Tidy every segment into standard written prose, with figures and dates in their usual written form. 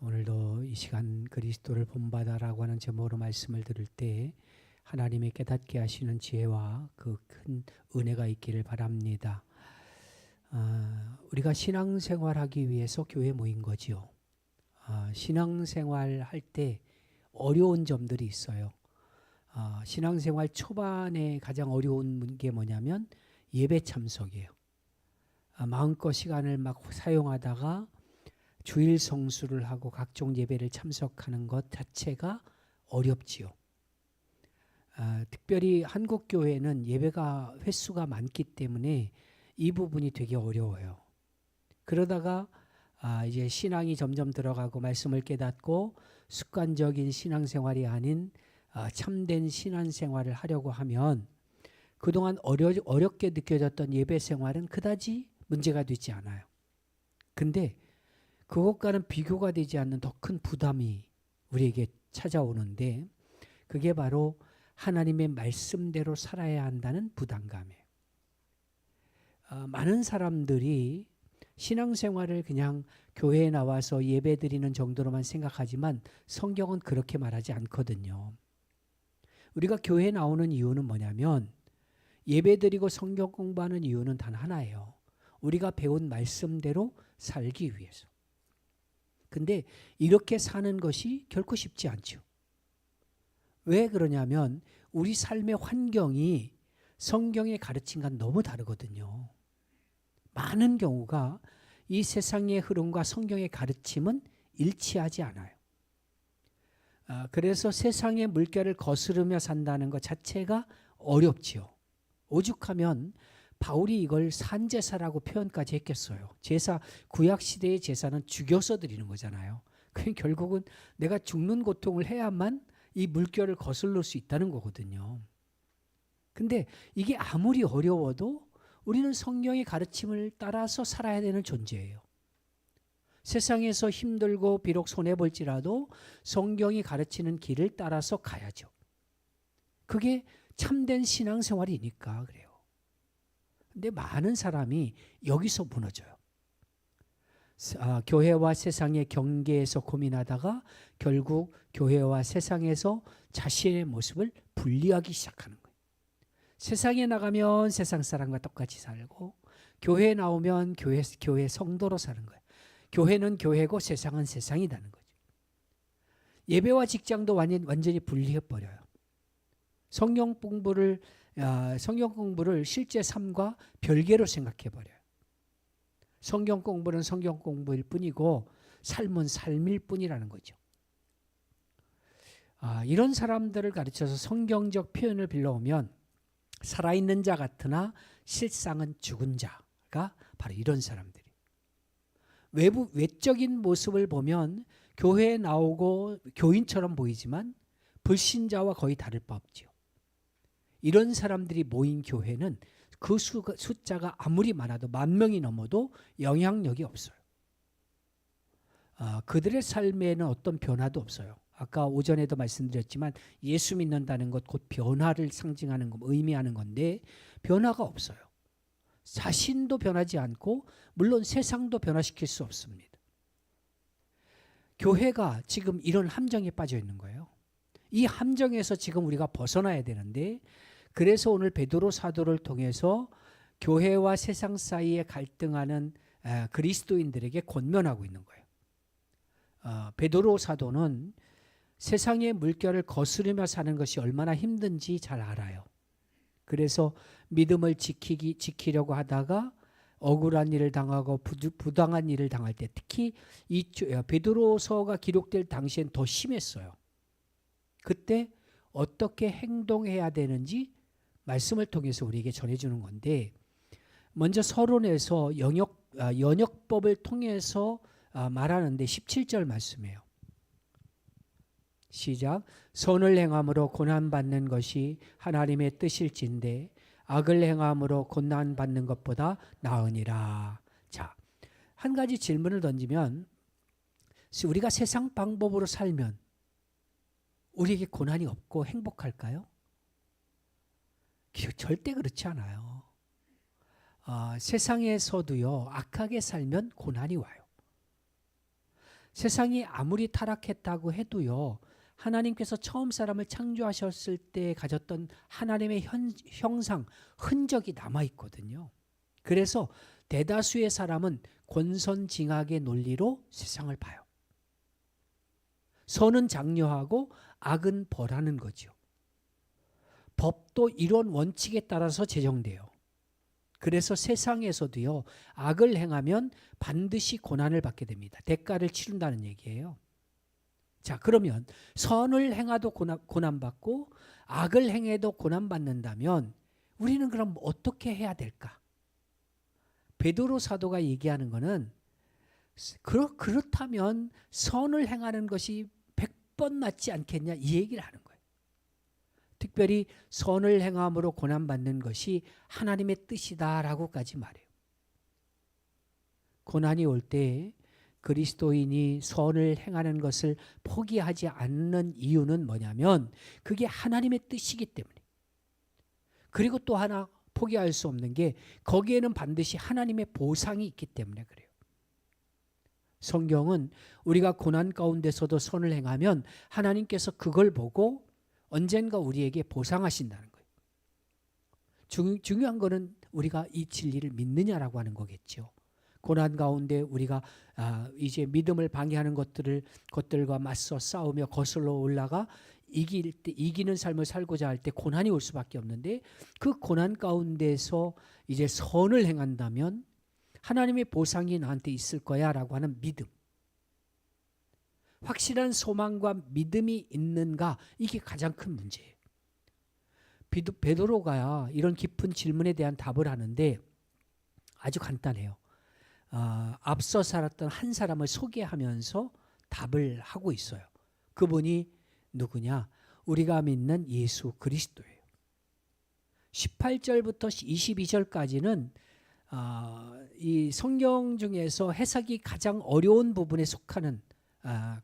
오늘도 이 시간 그리스도를 본받아라고 하는 제목으로 말씀을 들을 때 하나님의 깨닫게 하시는 지혜와 그 큰 은혜가 있기를 바랍니다. 우리가 신앙생활하기 위해서 교회에 모인 거지요. 신앙생활 할 때 어려운 점들이 있어요. 신앙생활 초반에 가장 어려운 게 뭐냐면 예배 참석이에요. 마음껏 시간을 막 사용하다가 주일 성수를 하고 각종 예배를 참석하는 것 자체가 어렵지요. 특별히 한국 교회는 예배가 횟수가 많기 때문에 이 부분이 되게 어려워요. 그러다가 이제 신앙이 점점 들어가고 말씀을 깨닫고 습관적인 신앙생활이 아닌 참된 신앙생활을 하려고 하면 그동안 어렵게 느껴졌던 예배 생활은 그다지 문제가 되지 않아요. 근데 그것과는 비교가 되지 않는 더 큰 부담이 우리에게 찾아오는데 그게 바로 하나님의 말씀대로 살아야 한다는 부담감이에요. 많은 사람들이 신앙생활을 그냥 교회에 나와서 예배드리는 정도로만 생각하지만 성경은 그렇게 말하지 않거든요. 우리가 교회에 나오는 이유는 뭐냐면 예배드리고 성경 공부하는 이유는 단 하나예요. 우리가 배운 말씀대로 살기 위해서. 근데 이렇게 사는 것이 결코 쉽지 않죠. 왜 그러냐면 우리 삶의 환경이 성경의 가르침과 너무 다르거든요. 많은 경우가 이 세상의 흐름과 성경의 가르침은 일치하지 않아요. 그래서 세상의 물결을 거스르며 산다는 것 자체가 어렵지요. 오죽하면 바울이 이걸 산제사라고 표현까지 했겠어요. 제사, 구약시대의 제사는 죽여서 드리는 거잖아요. 그럼 결국은 내가 죽는 고통을 해야만 이 물결을 거슬러 수 있다는 거거든요. 근데 이게 아무리 어려워도 우리는 성경의 가르침을 따라서 살아야 되는 존재예요. 세상에서 힘들고 비록 손해볼지라도 성경이 가르치는 길을 따라서 가야죠. 그게 참된 신앙생활이니까 그래요. 근데 많은 사람이 여기서 무너져요. 교회와 세상의 경계에서 고민하다가 결국 교회와 세상에서 자신의 모습을 분리하기 시작하는 거예요. 세상에 나가면 세상 사람과 똑같이 살고 교회에 나오면 교회 성도로 사는 거예요. 교회는 교회고 세상은 세상이라는 거죠. 예배와 직장도 완전히 분리해버려요. 성경 공부를 실제 삶과 별개로 생각해버려요. 성경 공부는 성경 공부일 뿐이고 삶은 삶일 뿐이라는 거죠. 이런 사람들을 가르쳐서 성경적 표현을 빌려오면 살아있는 자 같으나 실상은 죽은 자가 바로 이런 사람들이에요. 외적인 모습을 보면 교회에 나오고 교인처럼 보이지만 불신자와 거의 다를 바 없죠. 이런 사람들이 모인 교회는 그 숫자가 아무리 많아도 10,000명이 넘어도 영향력이 없어요. 그들의 삶에는 어떤 변화도 없어요. 아까 오전에도 말씀드렸지만 예수 믿는다는 것 곧 변화를 상징하는 것, 의미하는 건데 변화가 없어요. 자신도 변하지 않고 물론 세상도 변화시킬 수 없습니다. 교회가 지금 이런 함정에 빠져 있는 거예요. 이 함정에서 지금 우리가 벗어나야 되는데 그래서 오늘 베드로 사도를 통해서 교회와 세상 사이에 갈등하는 그리스도인들에게 권면하고 있는 거예요. 베드로 사도는 세상의 물결을 거스르며 사는 것이 얼마나 힘든지 잘 알아요. 그래서 믿음을 지키려고 하다가 억울한 일을 당하고 부당한 일을 당할 때 특히 이 베드로서가 기록될 당시엔 더 심했어요. 그때 어떻게 행동해야 되는지 말씀을 통해서 우리에게 전해주는 건데 먼저 서론에서 연역법을 통해서 말하는데 17절 말씀이에요. 시작. 선을 행함으로 고난받는 것이 하나님의 뜻일진데 악을 행함으로 고난받는 것보다 나으니라. 자, 한 가지 질문을 던지면 우리가 세상 방법으로 살면 우리에게 고난이 없고 행복할까요? 절대 그렇지 않아요. 세상에서도요, 악하게 살면 고난이 와요. 세상이 아무리 타락했다고 해도요, 하나님께서 처음 사람을 창조하셨을 때 가졌던 하나님의 형상, 흔적이 남아있거든요. 그래서 대다수의 사람은 권선징악의 논리로 세상을 봐요. 선은 장려하고 악은 벌하는 거죠. 법도 이런 원칙에 따라서 제정돼요. 그래서 세상에서도요, 악을 행하면 반드시 고난을 받게 됩니다. 대가를 치른다는 얘기예요. 자, 그러면 선을 행해도 고난받고 악을 행해도 고난받는다면 우리는 그럼 어떻게 해야 될까? 베드로 사도가 얘기하는 거는 그렇다면 선을 행하는 것이 100번 낫지 않겠냐, 이 얘기를 하는 거예요. 특별히 선을 행함으로 고난받는 것이 하나님의 뜻이다라고까지 말해요. 고난이 올 때 그리스도인이 선을 행하는 것을 포기하지 않는 이유는 뭐냐면 그게 하나님의 뜻이기 때문에. 그리고 또 하나 포기할 수 없는 게 거기에는 반드시 하나님의 보상이 있기 때문에 그래요. 성경은 우리가 고난 가운데서도 선을 행하면 하나님께서 그걸 보고 언젠가 우리에게 보상하신다는 거예요. 중요한 거는 우리가 이 진리를 믿느냐라고 하는 거겠죠. 고난 가운데 우리가 이제 믿음을 방해하는 것들과 맞서 싸우며 거슬러 올라가 이기는 삶을 살고자 할 때 고난이 올 수밖에 없는데, 그 고난 가운데서 이제 선을 행한다면 하나님의 보상이 나한테 있을 거야라고 하는 믿음, 확실한 소망과 믿음이 있는가, 이게 가장 큰 문제예요. 베드로가 이런 깊은 질문에 대한 답을 하는데 아주 간단해요. 앞서 살았던 한 사람을 소개하면서 답을 하고 있어요. 그분이 누구냐? 우리가 믿는 예수 그리스도예요. 18절부터 22절까지는 이 성경 중에서 해석이 가장 어려운 부분에 속하는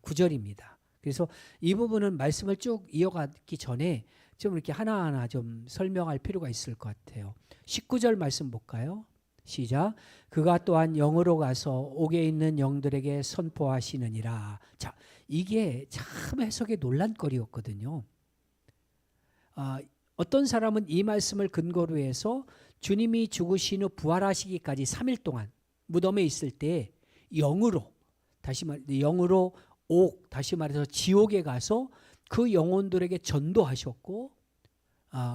구절입니다. 그래서 이 부분은 말씀을 쭉 이어가기 전에 좀 이렇게 하나하나 좀 설명할 필요가 있을 것 같아요. 19절 말씀 볼까요? 시작. 그가 또한 영으로 가서 옥에 있는 영들에게 선포하시느니라. 자, 이게 참 해석의 논란거리였거든요. 어떤 사람은 이 말씀을 근거로 해서 주님이 죽으신 후 부활하시기까지 3일 동안 무덤에 있을 때 영으로, 영으로 다시 말해서 지옥에 가서 그 영혼들에게 전도하셨고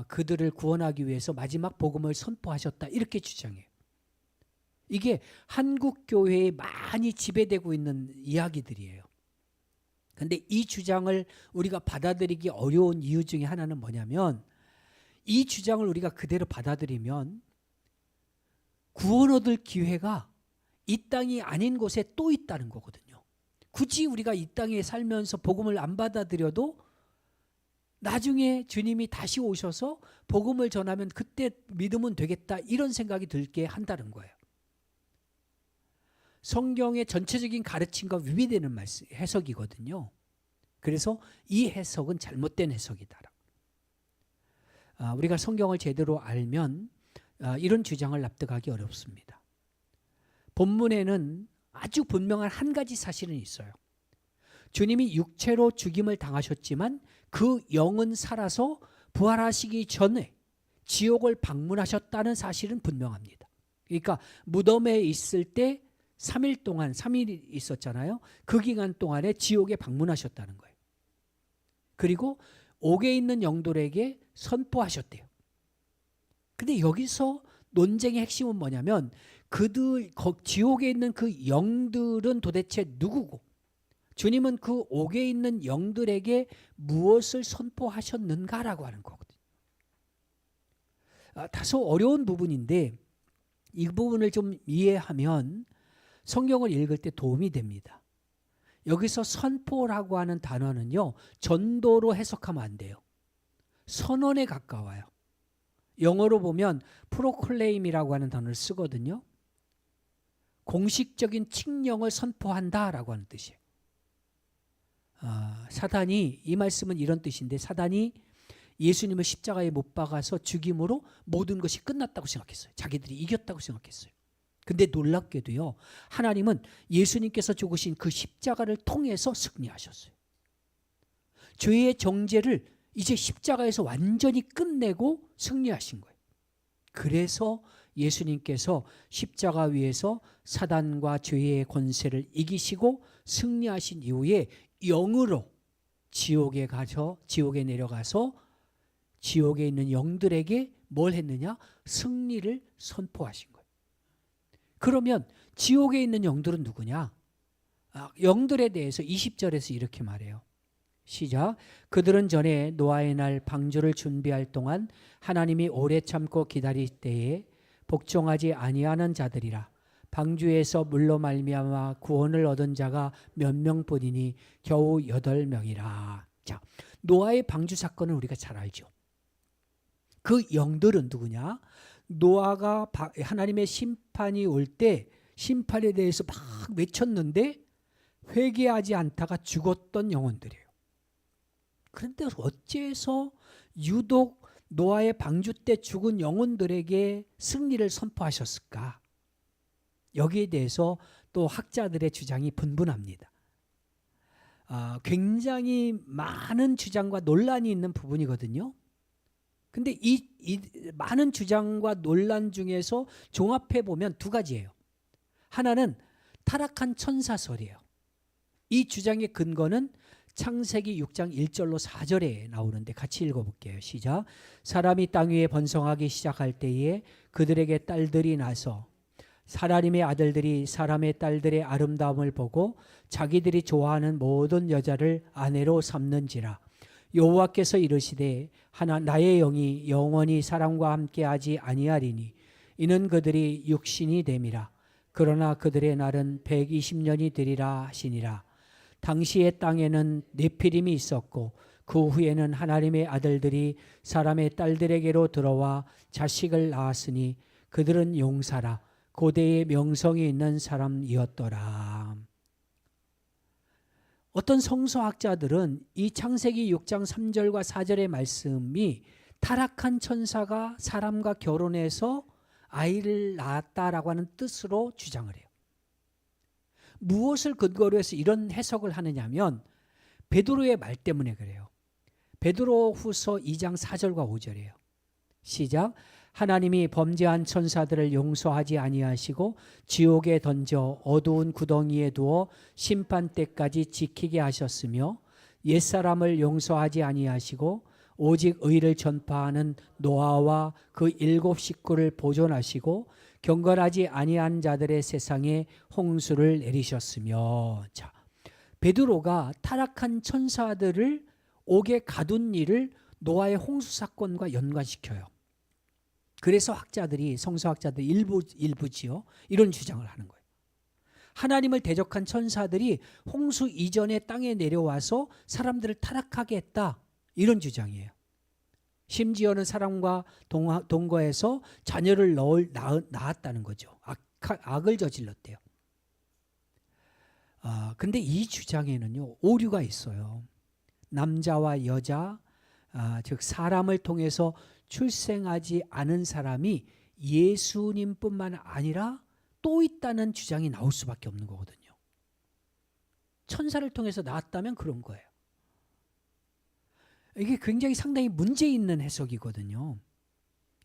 그들을 구원하기 위해서 마지막 복음을 선포하셨다, 이렇게 주장해요. 이게 한국 교회에 많이 지배되고 있는 이야기들이에요. 그런데 이 주장을 우리가 받아들이기 어려운 이유 중에 하나는 뭐냐면, 이 주장을 우리가 그대로 받아들이면 구원 얻을 기회가 이 땅이 아닌 곳에 또 있다는 거거든요. 굳이 우리가 이 땅에 살면서 복음을 안 받아들여도 나중에 주님이 다시 오셔서 복음을 전하면 그때 믿으면 되겠다, 이런 생각이 들게 한다는 거예요. 성경의 전체적인 가르침과 위배되는 해석이거든요. 그래서 이 해석은 잘못된 해석이다. 우리가 성경을 제대로 알면 이런 주장을 납득하기 어렵습니다. 본문에는 아주 분명한 한 가지 사실은 있어요. 주님이 육체로 죽임을 당하셨지만 그 영은 살아서 부활하시기 전에 지옥을 방문하셨다는 사실은 분명합니다. 그러니까 무덤에 있을 때 3일 동안, 3일 있었잖아요. 그 기간 동안에 지옥에 방문하셨다는 거예요. 그리고 옥에 있는 영들에게 선포하셨대요. 근데 여기서 논쟁의 핵심은 뭐냐면 지옥에 있는 그 영들은 도대체 누구고, 주님은 그 옥에 있는 영들에게 무엇을 선포하셨는가라고 하는 거거든요. 다소 어려운 부분인데 이 부분을 좀 이해하면 성경을 읽을 때 도움이 됩니다. 여기서 선포라고 하는 단어는요, 전도로 해석하면 안 돼요. 선언에 가까워요. 영어로 보면 프로클레임이라고 하는 단어를 쓰거든요. 공식적인 칙령을 선포한다라고 하는 뜻이에요. 사단이, 이 말씀은 이런 뜻인데, 사단이 예수님을 십자가에 못 박아서 죽임으로 모든 것이 끝났다고 생각했어요. 자기들이 이겼다고 생각했어요. 근데 놀랍게도요, 하나님은 예수님께서 죽으신 그 십자가를 통해서 승리하셨어요. 죄의 정죄를 이제 십자가에서 완전히 끝내고 승리하신 거예요. 그래서 예수님께서 십자가 위에서 사단과 죄의 권세를 이기시고 승리하신 이후에 영으로 지옥에 내려가서 지옥에 있는 영들에게 뭘 했느냐? 승리를 선포하신 거예요. 그러면 지옥에 있는 영들은 누구냐? 영들에 대해서 20절에서 이렇게 말해요. 시작. 그들은 전에 노아의 날 방주를 준비할 동안 하나님이 오래 참고 기다릴 때에 복종하지 아니하는 자들이라. 방주에서 물로 말미암아 구원을 얻은 자가 몇 명뿐이니 겨우 8명이라. 자, 노아의 방주 사건은 우리가 잘 알죠. 그 영들은 누구냐? 노아가 하나님의 심판이 올 때 심판에 대해서 막 외쳤는데 회개하지 않다가 죽었던 영혼들이에요. 그런데 어째서 유독 노아의 방주 때 죽은 영혼들에게 승리를 선포하셨을까? 여기에 대해서 또 학자들의 주장이 분분합니다. 굉장히 많은 주장과 논란이 있는 부분이거든요. 근데 이 많은 주장과 논란 중에서 종합해 보면 두 가지예요. 하나는 타락한 천사설이에요. 이 주장의 근거는 창세기 6장 1절로 4절에 나오는데 같이 읽어볼게요. 시작. 사람이 땅 위에 번성하기 시작할 때에 그들에게 딸들이 나서 하나님의 아들들이 사람의 딸들의 아름다움을 보고 자기들이 좋아하는 모든 여자를 아내로 삼는지라. 여호와께서 이르시되 나의 영이 영원히 사람과 함께하지 아니하리니 이는 그들이 육신이 됨이라. 그러나 그들의 날은 120년이 되리라 하시니라. 당시의 땅에는 네피림이 있었고 그 후에는 하나님의 아들들이 사람의 딸들에게로 들어와 자식을 낳았으니 그들은 용사라 고대의 명성이 있는 사람이었더라. 어떤 성서학자들은 이 창세기 6장 3절과 4절의 말씀이 타락한 천사가 사람과 결혼해서 아이를 낳았다라고 하는 뜻으로 주장을 해요. 무엇을 근거로 해서 이런 해석을 하느냐면 베드로의 말 때문에 그래요. 베드로후서 2장 4절과 5절이에요. 시작. 하나님이 범죄한 천사들을 용서하지 아니하시고 지옥에 던져 어두운 구덩이에 두어 심판 때까지 지키게 하셨으며 옛사람을 용서하지 아니하시고 오직 의를 전파하는 노아와 그 7 식구를 보존하시고 경건하지 아니한 자들의 세상에 홍수를 내리셨으며. 자, 베드로가 타락한 천사들을 옥에 가둔 일을 노아의 홍수 사건과 연관시켜요. 그래서 성서학자들 일부지요 이런 주장을 하는 거예요. 하나님을 대적한 천사들이 홍수 이전에 땅에 내려와서 사람들을 타락하게 했다, 이런 주장이에요. 심지어는 사람과 동거해서 자녀를 낳았다는 거죠. 악을 저질렀대요. 근데 이 주장에는요 오류가 있어요. 남자와 여자, 즉 사람을 통해서 출생하지 않은 사람이 예수님뿐만 아니라 또 있다는 주장이 나올 수밖에 없는 거거든요. 천사를 통해서 낳았다면 그런 거예요. 이게 굉장히 상당히 문제 있는 해석이거든요.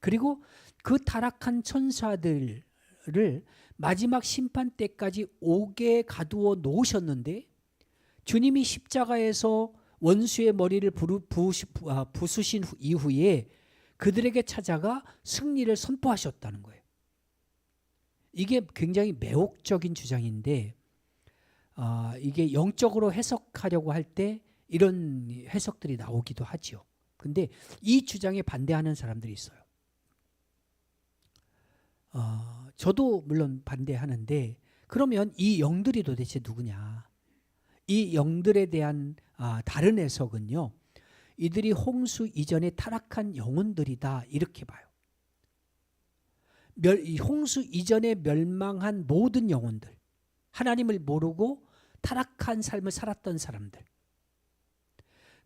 그리고 그 타락한 천사들을 마지막 심판 때까지 옥에 가두어 놓으셨는데 주님이 십자가에서 원수의 머리를 부수신 이후에 그들에게 찾아가 승리를 선포하셨다는 거예요. 이게 굉장히 매혹적인 주장인데 이게 영적으로 해석하려고 할 때 이런 해석들이 나오기도 하죠. 근데 이 주장에 반대하는 사람들이 있어요. 저도 물론 반대하는데 그러면 이 영들이 도대체 누구냐? 이 영들에 대한 다른 해석은요. 이들이 홍수 이전에 타락한 영혼들이다, 이렇게 봐요. 홍수 이전에 멸망한 모든 영혼들, 하나님을 모르고 타락한 삶을 살았던 사람들.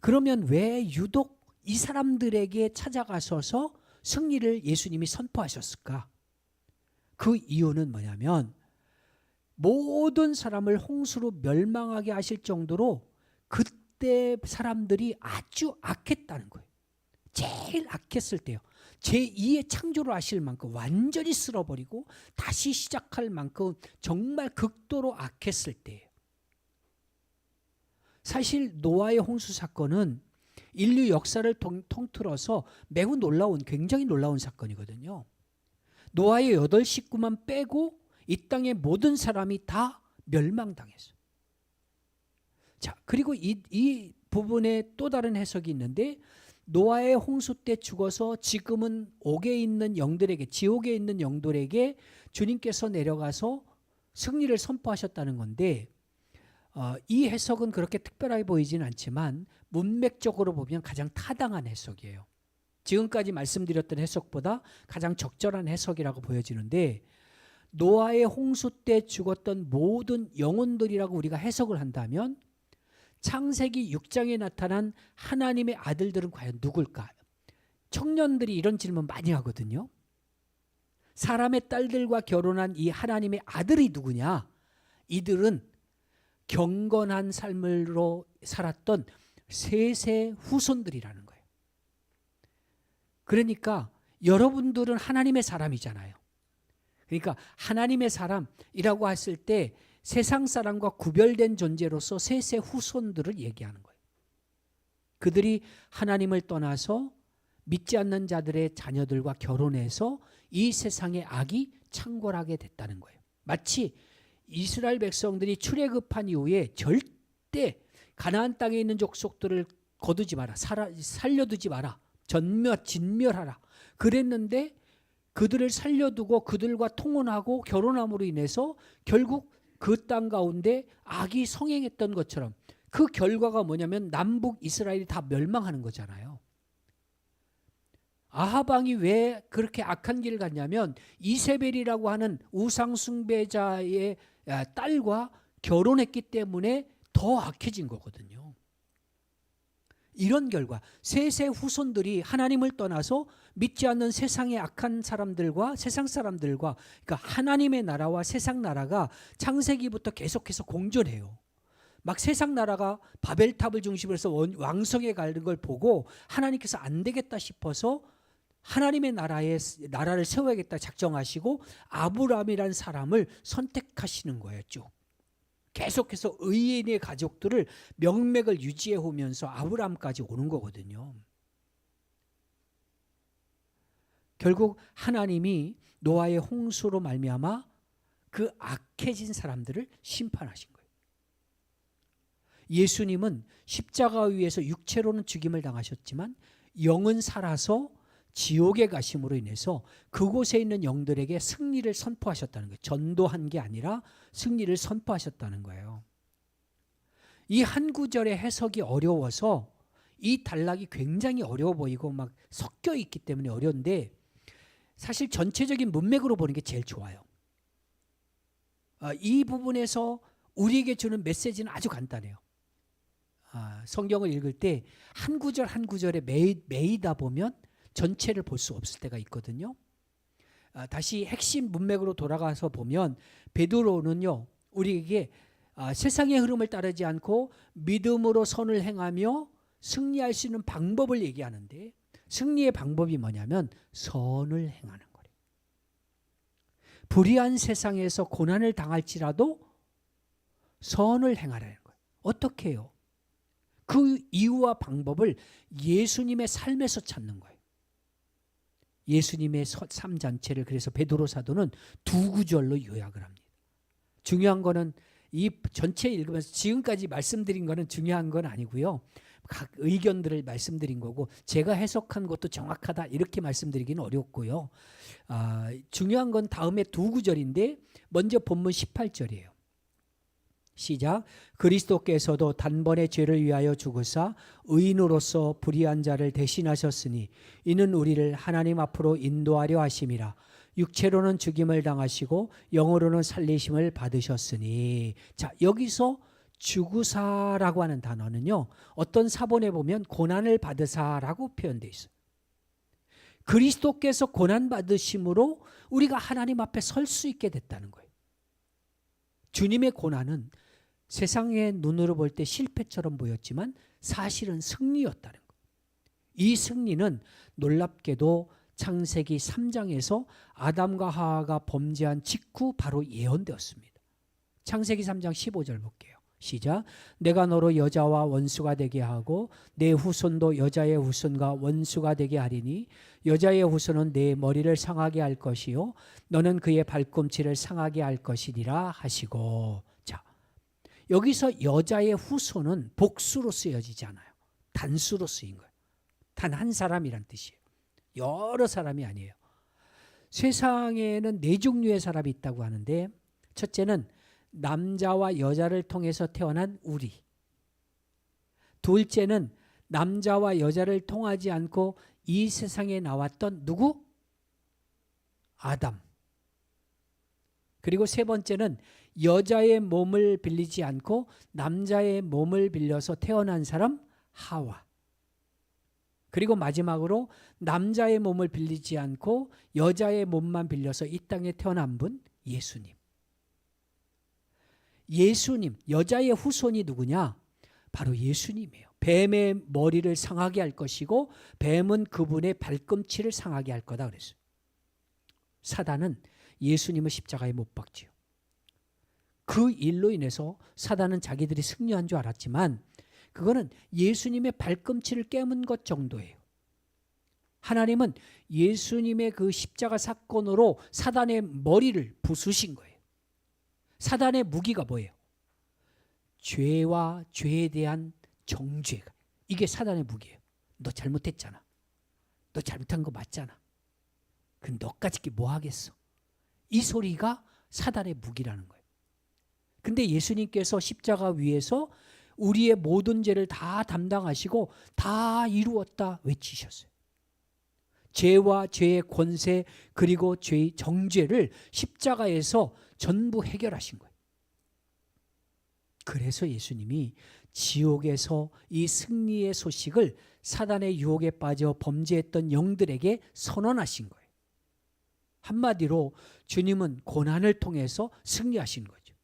그러면 왜 유독 이 사람들에게 찾아가셔서 승리를 예수님이 선포하셨을까? 그 이유는 뭐냐면 모든 사람을 홍수로 멸망하게 하실 정도로 그때 사람들이 아주 악했다는 거예요. 제일 악했을 때요. 제2의 창조를 하실 만큼 완전히 쓸어버리고 다시 시작할 만큼 정말 극도로 악했을 때예요. 사실 노아의 홍수 사건은 인류 역사를 통틀어서 매우 놀라운, 굉장히 놀라운 사건이거든요. 노아의 8 식구만 빼고 이 땅의 모든 사람이 다 멸망당했어요. 자, 그리고 이 부분에 또 다른 해석이 있는데, 노아의 홍수 때 죽어서 지금은 옥에 있는 영들에게, 지옥에 있는 영들에게 주님께서 내려가서 승리를 선포하셨다는 건데, 이 해석은 그렇게 특별하게 보이지는 않지만 문맥적으로 보면 가장 타당한 해석이에요. 지금까지 말씀드렸던 해석보다 가장 적절한 해석이라고 보여지는데, 노아의 홍수 때 죽었던 모든 영혼들이라고 우리가 해석을 한다면 창세기 6장에 나타난 하나님의 아들들은 과연 누굴까? 청년들이 이런 질문 많이 하거든요. 사람의 딸들과 결혼한 이 하나님의 아들이 누구냐? 이들은 경건한 삶으로 살았던 셋의 후손들이라는 거예요. 그러니까 여러분들은 하나님의 사람이잖아요. 그러니까 하나님의 사람이라고 했을 때 세상 사람과 구별된 존재로서 셋의 후손들을 얘기하는 거예요. 그들이 하나님을 떠나서 믿지 않는 자들의 자녀들과 결혼해서 이 세상의 악이 창궐하게 됐다는 거예요. 마치 이스라엘 백성들이 출애굽한 이후에 절대 가나안 땅에 있는 족속들을 거두지 마라, 살려두지 마라, 진멸하라 그랬는데, 그들을 살려두고 그들과 통혼하고 결혼함으로 인해서 결국 그 땅 가운데 악이 성행했던 것처럼 그 결과가 뭐냐면 남북 이스라엘이 다 멸망하는 거잖아요. 아합 왕이 왜 그렇게 악한 길을 갔냐면 이세벨이라고 하는 우상 숭배자의 딸과 결혼했기 때문에 더 악해진 거거든요. 이런 결과 셋의 후손들이 하나님을 떠나서 믿지 않는 세상의 악한 사람들과 세상 사람들과, 그러니까 하나님의 나라와 세상 나라가 창세기부터 계속해서 공존해요. 막 세상 나라가 바벨탑을 중심으로 해서 왕성해 가는 걸 보고 하나님께서 안 되겠다 싶어서 하나님의 나라를 세워야겠다 작정하시고 아브라함이라는 사람을 선택하시는 거예요. 쭉 계속해서 의인의 가족들을 명맥을 유지해 오면서 아브라함까지 오는 거거든요. 결국 하나님이 노아의 홍수로 말미암아 그 악해진 사람들을 심판하신 거예요. 예수님은 십자가 위에서 육체로는 죽임을 당하셨지만 영은 살아서 지옥에 가심으로 인해서 그곳에 있는 영들에게 승리를 선포하셨다는 거예요. 전도한 게 아니라 승리를 선포하셨다는 거예요. 이 한 구절의 해석이 어려워서 이 단락이 굉장히 어려워 보이고 막 섞여 있기 때문에 어려운데, 사실 전체적인 문맥으로 보는 게 제일 좋아요. 이 부분에서 우리에게 주는 메시지는 아주 간단해요. 성경을 읽을 때 한 구절 한 구절에 매이다 보면 전체를 볼 수 없을 때가 있거든요. 다시 핵심 문맥으로 돌아가서 보면 베드로는요, 우리에게 세상의 흐름을 따르지 않고 믿음으로 선을 행하며 승리할 수 있는 방법을 얘기하는데, 승리의 방법이 뭐냐면 선을 행하는 거예요. 불의한 세상에서 고난을 당할지라도 선을 행하라는 거예요. 어떻게 해요? 그 이유와 방법을 예수님의 삶에서 찾는 거예요. 예수님의 삶 전체를 그래서 베드로 사도는 두 구절로 요약을 합니다. 중요한 거는 이 전체 읽으면서 지금까지 말씀드린 거는 중요한 건 아니고요. 각 의견들을 말씀드린 거고, 제가 해석한 것도 정확하다 이렇게 말씀드리기는 어렵고요. 중요한 건 다음에 두 구절인데 먼저 본문 18절이에요. 시작. 그리스도께서도 단번에 죄를 위하여 죽으사 의인으로서 불의한 자를 대신하셨으니 이는 우리를 하나님 앞으로 인도하려 하심이라. 육체로는 죽임을 당하시고 영으로는 살리심을 받으셨으니. 자, 여기서 죽으사라고 하는 단어는요, 어떤 사본에 보면 고난을 받으사라고 표현되어 있어요. 그리스도께서 고난 받으심으로 우리가 하나님 앞에 설 수 있게 됐다는 거예요. 주님의 고난은 세상의 눈으로 볼 때 실패처럼 보였지만 사실은 승리였다는 거예요. 이 승리는 놀랍게도 창세기 3장에서 아담과 하와가 범죄한 직후 바로 예언되었습니다. 창세기 3장 15절 볼게요. 시작. 내가 너로 여자와 원수가 되게 하고 내 후손도 여자의 후손과 원수가 되게 하리니 여자의 후손은 내 머리를 상하게 할 것이요 너는 그의 발꿈치를 상하게 할 것이리라 하시고. 자, 여기서 여자의 후손은 복수로 쓰여지지 않아요. 단수로 쓰인 거예요. 단 한 사람이란 뜻이에요. 여러 사람이 아니에요. 세상에는 네 종류의 사람이 있다고 하는데, 첫째는 남자와 여자를 통해서 태어난 우리. 둘째는 남자와 여자를 통하지 않고 이 세상에 나왔던 누구? 아담. 그리고 세 번째는 여자의 몸을 빌리지 않고 남자의 몸을 빌려서 태어난 사람 하와. 그리고 마지막으로 남자의 몸을 빌리지 않고 여자의 몸만 빌려서 이 땅에 태어난 분 예수님. 예수님, 여자의 후손이 누구냐? 바로 예수님이에요. 뱀의 머리를 상하게 할 것이고 뱀은 그분의 발꿈치를 상하게 할 거다 그랬어요. 사단은 예수님을 십자가에 못 박지요. 그 일로 인해서 사단은 자기들이 승리한 줄 알았지만 그거는 예수님의 발꿈치를 깨문 것 정도예요. 하나님은 예수님의 그 십자가 사건으로 사단의 머리를 부수신 거예요. 사단의 무기가 뭐예요? 죄와 죄에 대한 정죄. 이게 사단의 무기예요. 너 잘못했잖아. 너 잘못한 거 맞잖아. 그럼 너까지 뭐 하겠어? 이 소리가 사단의 무기라는 거예요. 근데 예수님께서 십자가 위에서 우리의 모든 죄를 다 담당하시고 다 이루었다 외치셨어요. 죄와 죄의 권세 그리고 죄의 정죄를 십자가에서 전부 해결하신 거예요. 그래서 예수님이 지옥에서 이 승리의 소식을 사단의 유혹에 빠져 범죄했던 영들에게 선언하신 거예요. 한마디로 주님은 고난을 통해서 승리하신 거죠.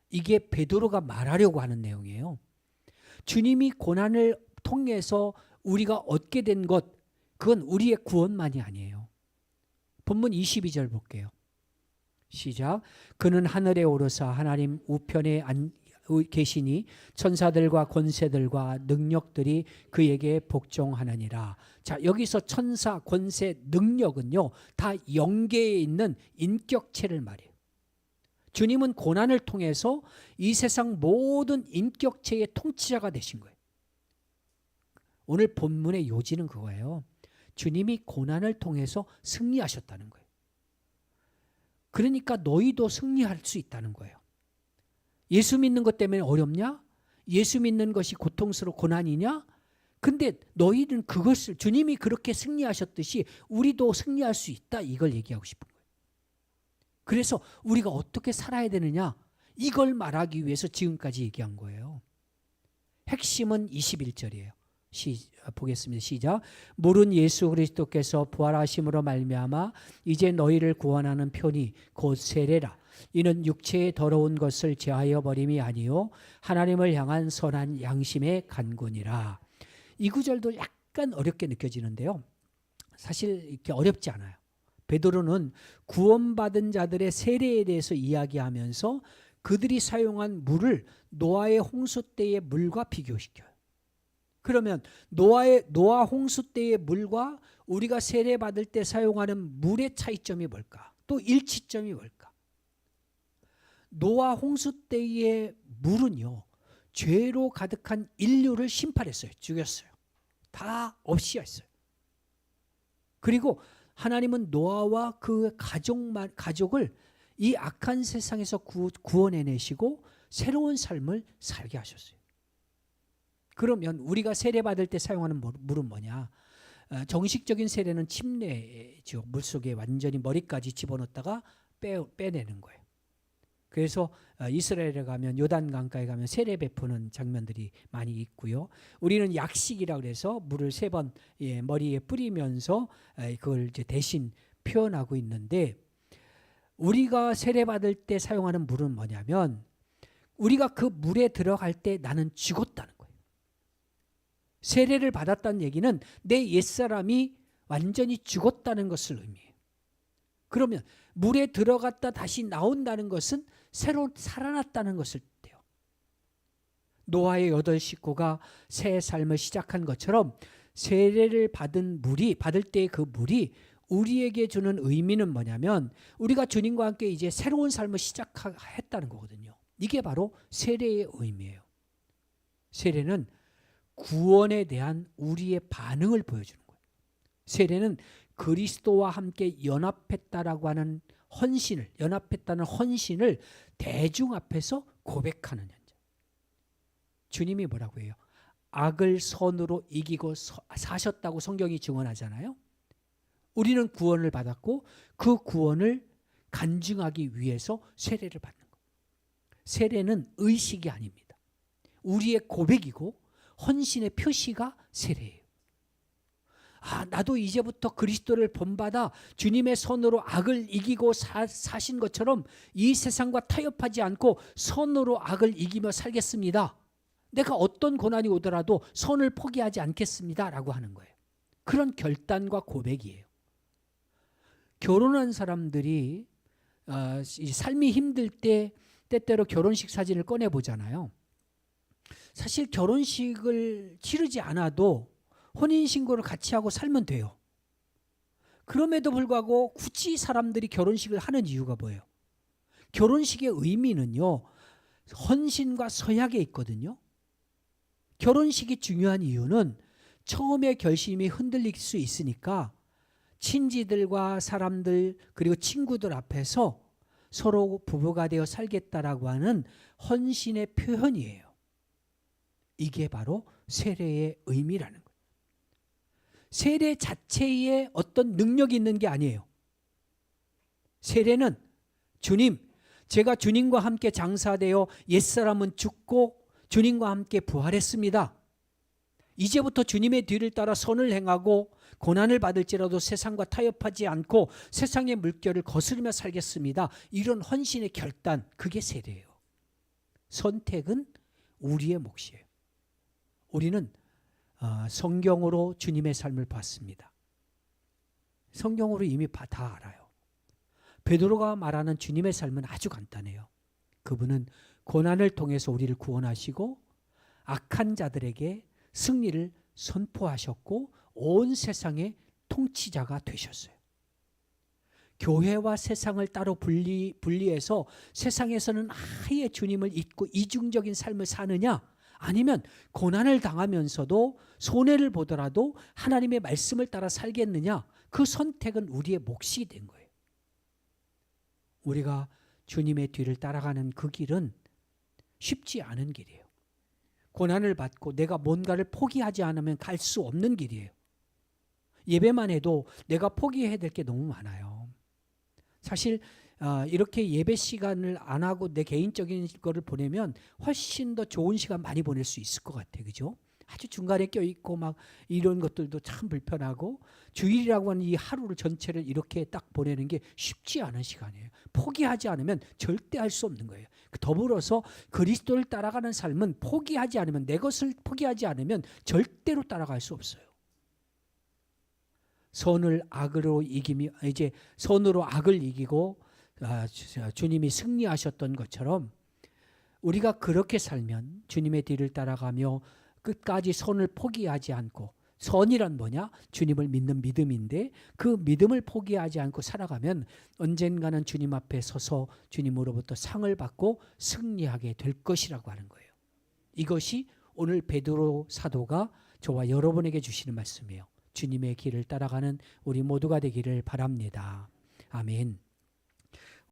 이게 베드로가 말하려고 하는 내용이에요. 주님이 고난을 통해서 우리가 얻게 된 것, 그건 우리의 구원만이 아니에요. 본문 22절 볼게요. 시작. 그는 하늘에 오르사 하나님 우편에 계시니 천사들과 권세들과 능력들이 그에게 복종하느니라. 자, 여기서 천사, 권세, 능력은요 다 영계에 있는 인격체를 말해요. 주님은 고난을 통해서 이 세상 모든 인격체의 통치자가 되신 거예요. 오늘 본문의 요지는 그거예요. 주님이 고난을 통해서 승리하셨다는 거예요. 그러니까 너희도 승리할 수 있다는 거예요. 예수 믿는 것 때문에 어렵냐? 예수 믿는 것이 고통스러워 고난이냐? 근데 너희는 그것을 주님이 그렇게 승리하셨듯이 우리도 승리할 수 있다. 이걸 얘기하고 싶은 거예요. 그래서 우리가 어떻게 살아야 되느냐? 이걸 말하기 위해서 지금까지 얘기한 거예요. 핵심은 21절이에요. 보겠습니다. 시작. 물은 예수 그리스도께서 부활하심으로 말미암아 이제 너희를 구원하는 편이 곧 세례라. 이는 육체의 더러운 것을 제하여 버림이 아니요 하나님을 향한 선한 양심의 간구니라. 이 구절도 약간 어렵게 느껴지는데요. 사실 이렇게 어렵지 않아요. 베드로는 구원받은 자들의 세례에 대해서 이야기하면서 그들이 사용한 물을 노아의 홍수 때의 물과 비교시켜요. 그러면 노아 홍수 때의 물과 우리가 세례받을 때 사용하는 물의 차이점이 뭘까? 또 일치점이 뭘까? 노아 홍수 때의 물은요, 죄로 가득한 인류를 심판했어요. 죽였어요. 다 없이 했어요. 그리고 하나님은 노아와 그 가족을 이 악한 세상에서 구원해내시고 새로운 삶을 살게 하셨어요. 그러면 우리가 세례받을 때 사용하는 물은 뭐냐? 정식적인 세례는 침례죠. 물속에 완전히 머리까지 집어넣다가 빼내는 거예요. 그래서 이스라엘에 가면 요단강가에 가면 세례 베푸는 장면들이 많이 있고요. 우리는 약식이라 그래서 물을 3번 머리에 뿌리면서 그걸 이제 대신 표현하고 있는데, 우리가 세례 받을 때 사용하는 물은 뭐냐면 우리가 그 물에 들어갈 때 나는 죽었다는 거예요. 세례를 받았다는 얘기는 내 옛사람이 완전히 죽었다는 것을 의미해요. 그러면 물에 들어갔다 다시 나온다는 것은 새로 살아났다는 것을 뜻해요. 노아의 8 식구가 새 삶을 시작한 것처럼 세례를 받을 때의 그 물이 우리에게 주는 의미는 뭐냐면 우리가 주님과 함께 이제 새로운 삶을 시작했다는 거거든요. 이게 바로 세례의 의미예요. 세례는 구원에 대한 우리의 반응을 보여주는 거예요. 세례는 그리스도와 함께 연합했다는 헌신을 대중 앞에서 고백하는 현장. 주님이 뭐라고 해요? 악을 선으로 이기고 사셨다고 성경이 증언하잖아요. 우리는 구원을 받았고 그 구원을 간증하기 위해서 세례를 받는 거예요. 세례는 의식이 아닙니다. 우리의 고백이고 헌신의 표시가 세례예요. 나도 이제부터 그리스도를 본받아 주님의 손으로 악을 이기고 사신 것처럼 이 세상과 타협하지 않고 선으로 악을 이기며 살겠습니다. 내가 어떤 고난이 오더라도 선을 포기하지 않겠습니다 라고 하는 거예요. 그런 결단과 고백이에요. 결혼한 사람들이 삶이 힘들 때 때때로 결혼식 사진을 꺼내보잖아요. 사실 결혼식을 치르지 않아도 혼인신고를 같이 하고 살면 돼요. 그럼에도 불구하고 굳이 사람들이 결혼식을 하는 이유가 뭐예요? 결혼식의 의미는요, 헌신과 서약에 있거든요. 결혼식이 중요한 이유는 처음에 결심이 흔들릴 수 있으니까 친지들과 사람들 그리고 친구들 앞에서 서로 부부가 되어 살겠다라고 하는 헌신의 표현이에요. 이게 바로 세례의 의미라는 거예요. 세례 자체에 어떤 능력이 있는 게 아니에요. 세례는 주님, 제가 주님과 함께 장사되어 옛사람은 죽고 주님과 함께 부활했습니다. 이제부터 주님의 뒤를 따라 선을 행하고 고난을 받을지라도 세상과 타협하지 않고 세상의 물결을 거스르며 살겠습니다. 이런 헌신의 결단, 그게 세례예요. 선택은 우리의 몫이에요. 우리는 성경으로 주님의 삶을 봤습니다. 성경으로 이미 다 알아요. 베드로가 말하는 주님의 삶은 아주 간단해요. 그분은 고난을 통해서 우리를 구원하시고 악한 자들에게 승리를 선포하셨고 온 세상의 통치자가 되셨어요. 교회와 세상을 따로 분리해서 세상에서는 아예 주님을 잊고 이중적인 삶을 사느냐, 아니면 고난을 당하면서도 손해를 보더라도 하나님의 말씀을 따라 살겠느냐, 그 선택은 우리의 몫이 된 거예요. 우리가 주님의 뒤를 따라가는 그 길은 쉽지 않은 길이에요. 고난을 받고 내가 뭔가를 포기하지 않으면 갈 수 없는 길이에요. 예배만 해도 내가 포기해야 될 게 너무 많아요. 사실 이렇게 예배 시간을 안 하고 내 개인적인 거를 보내면 훨씬 더 좋은 시간 많이 보낼 수 있을 것 같아요. 그죠? 아주 중간에 껴있고 막 이런 것들도 참 불편하고, 주일이라고 하는 이 하루를 전체를 이렇게 딱 보내는 게 쉽지 않은 시간이에요. 포기하지 않으면 절대 할 수 없는 거예요. 더불어서 그리스도를 따라가는 삶은 포기하지 않으면, 내 것을 포기하지 않으면 절대로 따라갈 수 없어요. 선을 악으로 이기며 이제 선으로 악을 이기고 주님이 승리하셨던 것처럼 우리가 그렇게 살면 주님의 뒤를 따라가며 끝까지 선을 포기하지 않고, 선이란 뭐냐? 주님을 믿는 믿음인데 그 믿음을 포기하지 않고 살아가면 언젠가는 주님 앞에 서서 주님으로부터 상을 받고 승리하게 될 것이라고 하는 거예요. 이것이 오늘 베드로 사도가 저와 여러분에게 주시는 말씀이에요. 주님의 길을 따라가는 우리 모두가 되기를 바랍니다. 아멘.